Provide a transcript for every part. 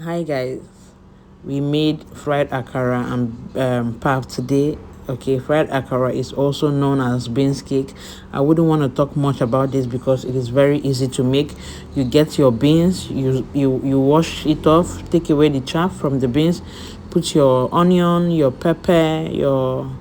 Hi guys, we made fried akara and pap today. Okay, fried akara is also known as beans cake. I wouldn't want to talk much about this because it is very easy to make. You get your beans, you wash it off, take away the chaff from the beans, put your onion, your pepper, your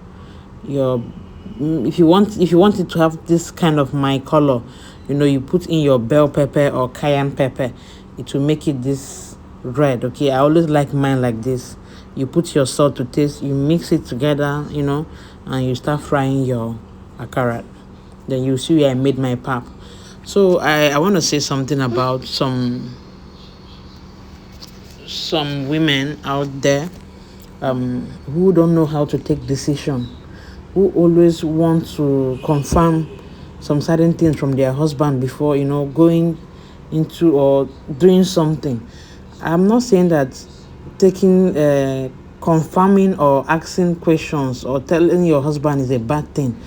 if you want it to have this kind of my color, you put in your bell pepper or cayenne pepper. It will make it this red. Okay, I always like mine like this. You put your salt to taste, you mix it together, and you start frying your akara. Then you see where I made my pap. So I want to say something about some women out there who don't know how to take decision, who always want to confirm some certain things from their husband before going into or doing something. I'm not saying that taking confirming or asking questions or telling your husband is a bad thing,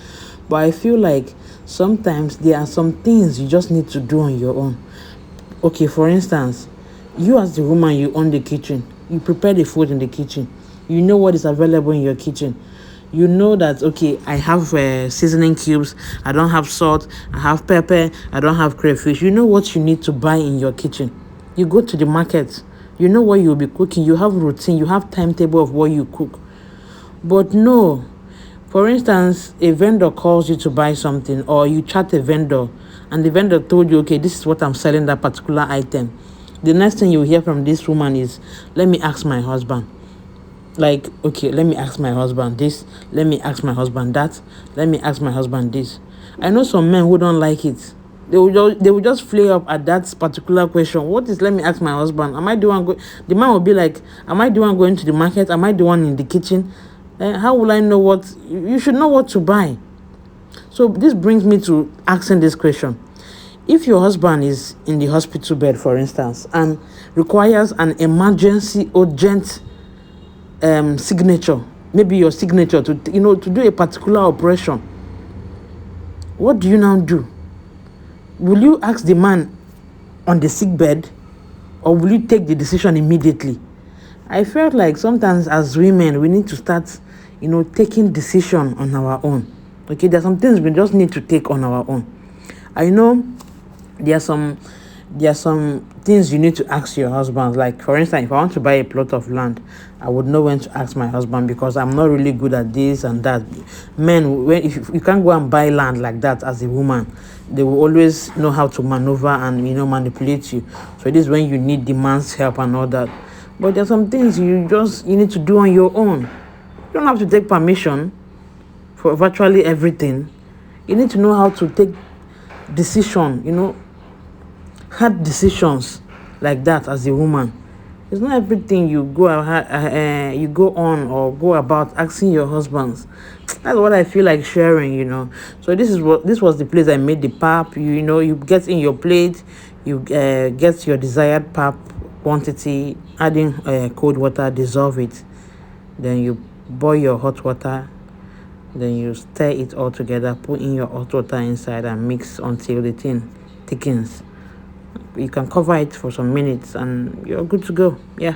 but I feel like sometimes there are some things you just need to do on your own. Okay, for instance, you as the woman, you own the kitchen. You prepare the food in the kitchen. You know what is available in your kitchen. You know that, okay, I have seasoning cubes. I don't have salt. I have pepper. I don't have crayfish. You know what you need to buy in your kitchen. You go to the market. You know what you'll be cooking. You have routine. You have timetable of what you cook. But no, for instance, a vendor calls you to buy something, or you chat a vendor and the vendor told you, okay, this is what I'm selling, that particular item. The next thing you hear from this woman is, let me ask my husband. Like, okay, let me ask my husband this, let me ask my husband that, let me ask my husband this. I know some men who don't like it. They will just flare up at that particular question. What is let me ask my husband? Am I the one the man will be like, am I the one going to the market? Am I the one in the kitchen? How will I know what you should know what to buy? So this brings me to asking this question. If your husband is in the hospital bed, for instance, and requires an emergency urgent signature, maybe your signature to do a particular operation, what do you now do? Will you ask the man on the sick bed, or will you take the decision immediately? I felt like sometimes as women we need to start taking decision on our own. Okay, there are some things we just need to take on our own. I know there are some things you need to ask your husband. Like, for instance, if I want to buy a plot of land, I would know when to ask my husband, because I'm not really good at this and that. Men, if you can't go and buy land like that as a woman, they will always know how to maneuver and manipulate you. So this is when you need the man's help and all that. But there are some things you need to do on your own. You don't have to take permission for virtually everything. You need to know how to take decision, hard decisions like that as a woman. It's not everything you go on or go about asking your husbands. That's what I feel like sharing. So this was the place I made the pap. You get in your plate, you get your desired pap quantity, adding cold water, dissolve it, then you boil your hot water, then you stir it all together, put in your hot water inside and mix until the thing thickens. You can cover it for some minutes and you're good to go. Yeah.